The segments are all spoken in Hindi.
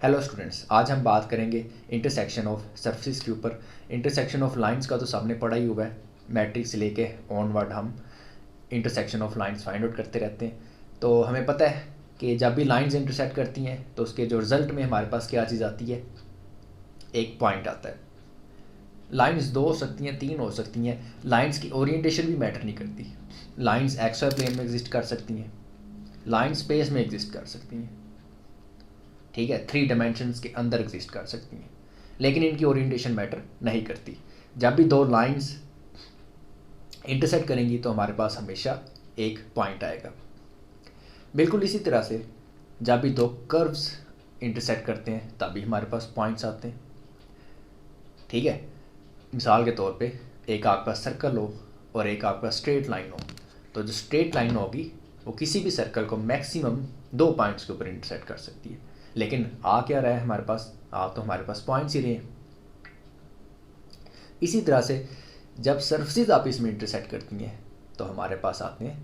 हेलो स्टूडेंट्स, आज हम बात करेंगे इंटरसेक्शन ऑफ सरफेस के ऊपर। इंटरसेक्शन ऑफ लाइंस का तो सबने पढ़ा ही हुआ है, मैट्रिक्स लेके ऑनवर्ड हम intersection of lines find out करते रहते हैं। तो हमें पता है कि जब भी लाइंस इंटरसेक्ट करती हैं तो उसके जो रिज़ल्ट में हमारे पास क्या चीज़ आती है, एक पॉइंट आता है। लाइंस दो हो सकती हैं, तीन हो सकती हैं, लाइंस की ओरिएंटेशन भी मैटर नहीं करती। लाइंस एक्स वाई प्लेन में एग्जिस्ट कर सकती हैं, लाइन स्पेस में एग्जिस्ट कर सकती हैं, ठीक है, 3 डायमेंशंस के अंदर एग्जिस्ट कर सकती हैं, लेकिन इनकी ओरिएंटेशन मैटर नहीं करती। जब भी दो लाइंस इंटरसेक्ट करेंगी तो हमारे पास हमेशा एक पॉइंट आएगा। बिल्कुल इसी तरह से जब भी दो कर्व्स इंटरसेक्ट करते हैं तभी हमारे पास पॉइंट्स आते हैं, ठीक है। मिसाल के तौर पे एक आपका सर्कल हो और एक आपका स्ट्रेट लाइन हो, तो जो स्ट्रेट लाइन होगी वो किसी भी सर्कल को मैक्सिमम 2 पॉइंट्स के ऊपर इंटरसेक्ट कर सकती है, लेकिन आ क्या रहा है हमारे पास, तो हमारे पास पॉइंट्स ही रहे हैं। इसी तरह से जब सरफेसेस आपस में इंटरसेक्ट करती हैं तो हमारे पास आते हैं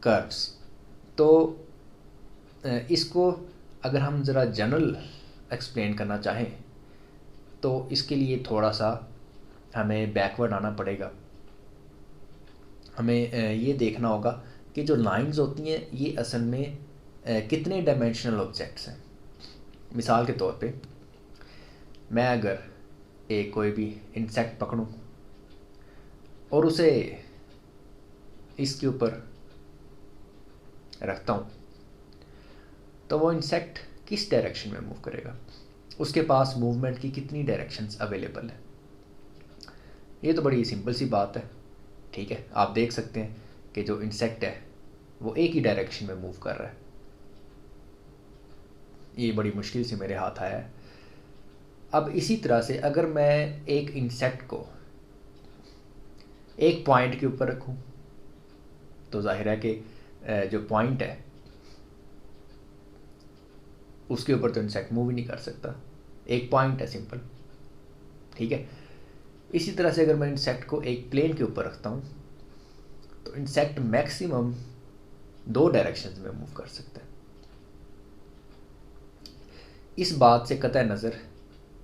कर्व्स। तो इसको अगर हम ज़रा जनरल एक्सप्लेन करना चाहें तो इसके लिए थोड़ा सा हमें बैकवर्ड आना पड़ेगा। हमें ये देखना होगा कि जो लाइंस होती हैं ये असल में कितने डायमेंशनल ऑब्जेक्ट्स हैं। मिसाल के तौर पे मैं अगर एक कोई भी इंसेक्ट पकड़ूं और उसे इसके ऊपर रखता हूं तो वो इंसेक्ट किस डायरेक्शन में मूव करेगा, उसके पास मूवमेंट की कितनी डायरेक्शंस अवेलेबल है। ये तो बड़ी सिंपल सी बात है, ठीक है। आप देख सकते हैं कि जो इंसेक्ट है वो एक ही डायरेक्शन में मूव कर रहा है। ये बड़ी मुश्किल से मेरे हाथ आया है। अब इसी तरह से अगर मैं एक इंसेक्ट को एक पॉइंट के ऊपर रखूं तो जाहिर है कि जो पॉइंट है उसके ऊपर तो इंसेक्ट मूव ही नहीं कर सकता, एक पॉइंट है, सिंपल, ठीक है। इसी तरह से अगर मैं इंसेक्ट को एक प्लेन के ऊपर रखता हूँ तो इंसेक्ट मैक्सिमम 2 डायरेक्शंस में मूव कर सकता है। इस बात से कतई नज़र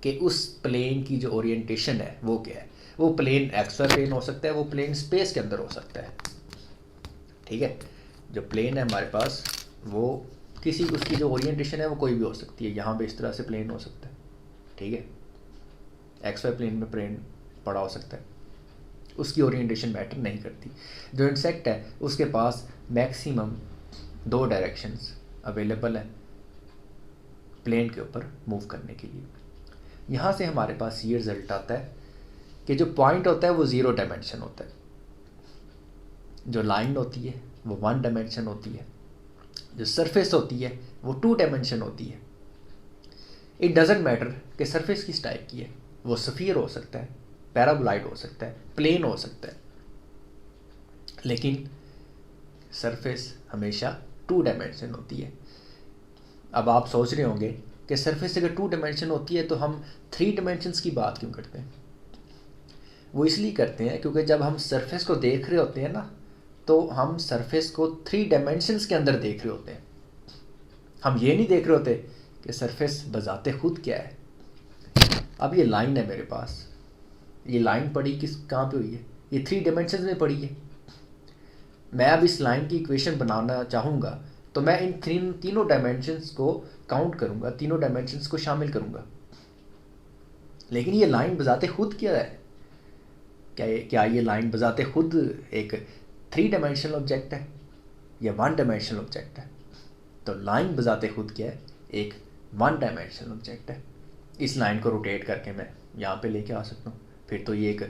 कि उस प्लेन की जो ओरिएंटेशन है वो क्या है, वो प्लेन एक्स वाई प्लेन हो सकता है, वो प्लेन स्पेस के अंदर हो सकता है, ठीक है। जो प्लेन है हमारे पास वो किसी उसकी जो ओरिएंटेशन है वो कोई भी हो सकती है। यहाँ पे इस तरह से प्लेन हो सकता है, ठीक है, एक्स वाई प्लेन में प्लेन पड़ा हो सकता है, उसकी ओरिएंटेशन मैटर नहीं करती। जो इंसेक्ट है उसके पास मैक्सिमम 2 डायरेक्शंस अवेलेबल है प्लेन के ऊपर मूव करने के लिए। यहाँ से हमारे पास ये रिजल्ट आता है कि जो पॉइंट होता है वो 0 डायमेंशन होता है, जो लाइन होती है वो 1 डायमेंशन होती है, जो सरफेस होती है वो 2 डायमेंशन होती है। इट डजेंट मैटर कि सरफेस किस टाइप की है, वो स्फीयर हो सकता है, पैराबोलॉइड हो सकता है, प्लेन हो सकता है, लेकिन सरफेस हमेशा 2 डायमेंशन होती है। अब आप सोच रहे होंगे कि सरफेस अगर 2 डायमेंशन होती है तो हम 3 डायमेंशंस की बात क्यों करते हैं। वो इसलिए करते हैं क्योंकि जब हम सरफेस को देख रहे होते हैं ना तो हम सरफेस को 3 डायमेंशंस के अंदर देख रहे होते हैं। हम ये नहीं देख रहे होते कि सरफेस बजाते खुद क्या है। अब ये लाइन है मेरे पास, ये लाइन पड़ी कहाँ पे हुई है, ये 3 डायमेंशंस में पड़ी है। मैं अब इस लाइन की इक्वेशन बनाना चाहूँगा तो मैं इन तीनों डायमेंशंस को काउंट करूँगा, तीनों डायमेंशंस को शामिल करूँगा, लेकिन ये लाइन बजाते खुद क्या है, क्या ये लाइन बजाते खुद एक 3 डायमेंशनल ऑब्जेक्ट है या 1 डायमेंशनल ऑब्जेक्ट है। तो लाइन बजाते खुद क्या है, एक 1 डायमेंशनल ऑब्जेक्ट है। इस लाइन को रोटेट करके मैं यहाँ पे लेके आ सकता हूँ, फिर तो ये एक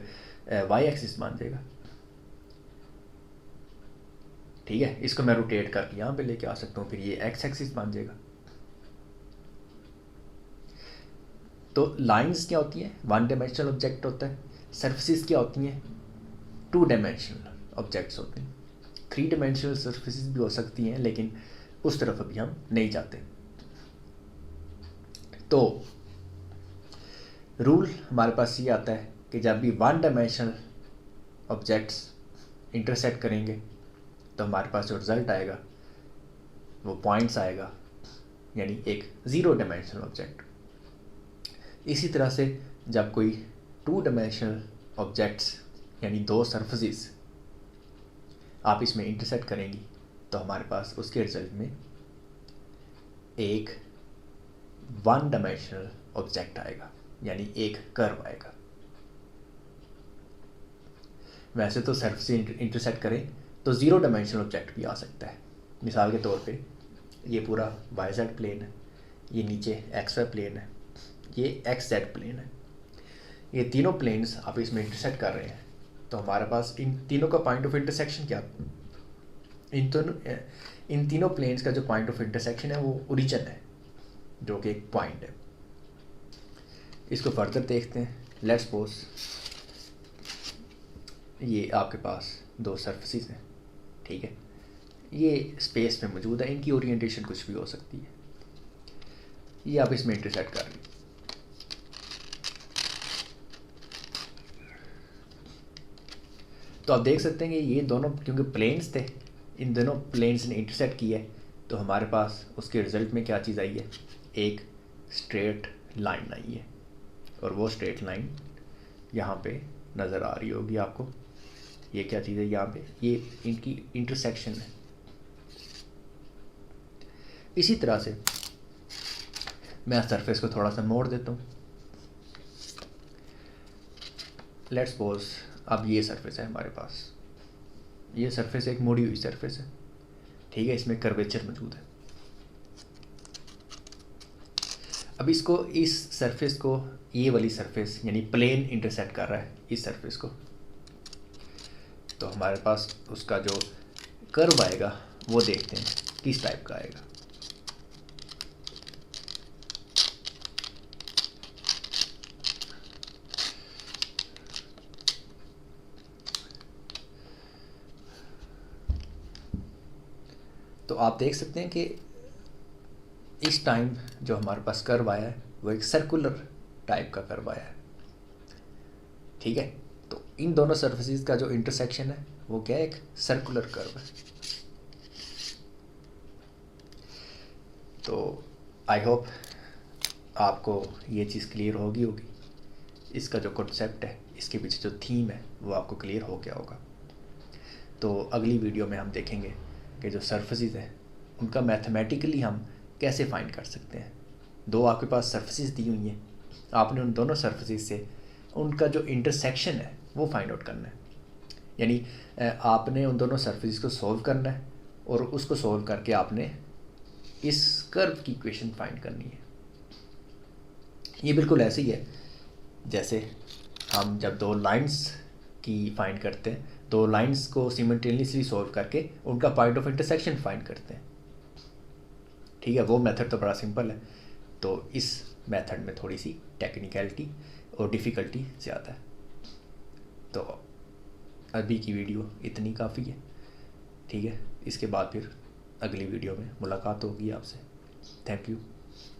वाई एक्सिस बन जाएगा, ठीक है। इसको मैं रोटेट करके यहाँ पे लेके आ सकता हूँ, फिर ये एक्स एक्सिस बन जाएगा। तो लाइंस क्या होती हैं, 1 डायमेंशनल ऑब्जेक्ट होता है। सरफेसेस क्या होती हैं, 2 डायमेंशनल ऑब्जेक्ट्स होते हैं। 3 डायमेंशनल सरफेसेस भी हो सकती हैं, लेकिन उस तरफ अभी हम नहीं जाते। तो रूल हमारे पास ये आता है कि जब भी 1 डायमेंशनल ऑब्जेक्ट्स इंटरसेक्ट करेंगे तो हमारे पास जो रिज़ल्ट आएगा वो पॉइंट्स आएगा, यानी एक 0 डायमेंशनल ऑब्जेक्ट। इसी तरह से जब कोई 2 डायमेंशनल ऑब्जेक्ट्स यानी 2 सरफेसेस आप इसमें इंटरसेक्ट करेंगी तो हमारे पास उसके रिजल्ट में एक 1 डायमेंशनल ऑब्जेक्ट आएगा, यानी एक कर्व आएगा। वैसे तो सरफेस इंटरसेक्ट करें तो 0 डायमेंशनल ऑब्जेक्ट भी आ सकता है। मिसाल के तौर पे ये पूरा YZ प्लेन है, ये नीचे XY प्लेन है, ये XZ प्लेन है। ये तीनों प्लेन्स आप इसमें इंटरसेक्ट कर रहे हैं तो हमारे पास इन तीनों का पॉइंट ऑफ इंटरसेक्शन क्या, इन तीनों प्लेन्स का जो पॉइंट ऑफ इंटरसेक्शन है वो ओरिजिन है, जो कि एक पॉइंट है। इसको फर्दर देखते हैं। लेट्स सपोज ये आपके पास 2 सरफेसेस हैं, ठीक है, ये स्पेस में मौजूद है, इनकी ओरिएंटेशन कुछ भी हो सकती है। ये आप इसमें इंटरसेक्ट कर रहे हैं। तो आप देख सकते हैं कि ये दोनों क्योंकि प्लेन्स थे, इन दोनों प्लेन्स ने इंटरसेक्ट किया है तो हमारे पास उसके रिज़ल्ट में क्या चीज़ आई है, एक स्ट्रेट लाइन आई है। और वो स्ट्रेट लाइन यहाँ पे नज़र आ रही होगी आपको। ये क्या चीज़ है यहाँ पे, ये इनकी इंटरसेक्शन है। इसी तरह से मैं सरफेस को थोड़ा सा मोड़ देता हूँ। लेट्स सपोज अब ये सरफेस है हमारे पास, ये सरफेस एक मुड़ी हुई सरफेस है, ठीक है, इसमें कर्वेचर मौजूद है। अब इसको, इस सरफेस को ये वाली सरफेस यानी प्लेन इंटरसेक्ट कर रहा है इस सरफेस को, तो हमारे पास उसका जो कर्व आएगा वो देखते हैं किस टाइप का आएगा। तो आप देख सकते हैं कि इस टाइम जो हमारे पास कर्व आया है वो एक सर्कुलर टाइप का कर्व आया है, ठीक है। तो इन दोनों सरफेसेस का जो इंटरसेक्शन है वो क्या है, एक सर्कुलर कर्व है। तो आई होप आपको ये चीज़ क्लियर होगी। इसका जो कॉन्सेप्ट है, इसके पीछे जो थीम है वो आपको क्लियर हो गया होगा। तो अगली वीडियो में हम देखेंगे कि जो सरफेसेस हैं उनका मैथमेटिकली हम कैसे फाइंड कर सकते हैं। 2 आपके पास सरफेसेस दी हुई हैं, आपने उन दोनों सरफेसेस से उनका जो इंटरसेक्शन है वो फाइंड आउट करना है। यानी आपने उन दोनों सरफेसेस को सॉल्व करना है और उसको सॉल्व करके आपने इस कर्व की इक्वेशन फाइंड करनी है। ये बिल्कुल ऐसे ही है जैसे हम जब 2 लाइंस की फाइंड करते हैं, 2 लाइंस को सिमल्टेनियसली सॉल्व करके उनका पॉइंट ऑफ इंटरसेक्शन फाइंड करते हैं, ठीक है। वो मेथड तो बड़ा सिंपल है। तो इस मेथड में थोड़ी सी टेक्निकलिटी और डिफ़िकल्टी ज़्यादा है। तो अभी की वीडियो इतनी काफ़ी है, ठीक है। इसके बाद फिर अगली वीडियो में मुलाकात होगी आपसे। Thank you.